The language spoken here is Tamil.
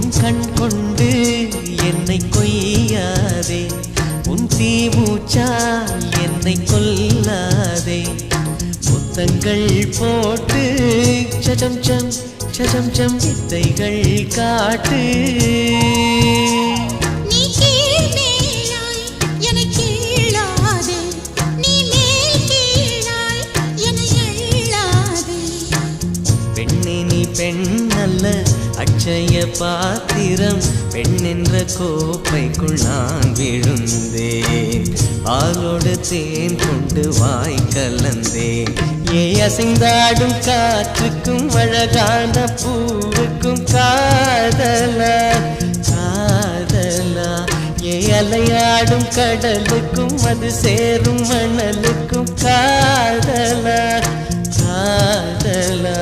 உன் கண் கொண்டு என்னை கொய்யாதே, உன் தீமூச்சால் என்னை கொல்லாதே. முத்தங்கள் போட்டு சஜம் சம் சஜம் சம் வித்தைகள் காட்டு. பெண்ணல்ல அட்சய பாத்திரம், பெண் என்ற கோப்பைக்குள் நான் விழுந்தேன். பாலோடு தேன் கொண்டு வாய் கலந்தேன். ஏ அசைந்தாடும் காற்றுக்கும் அழகான பூவுக்கும் காதலா காதலா. ஏ அலையாடும் கடலுக்கும் அது சேரும் மணலுக்கும் காதலா காதலா.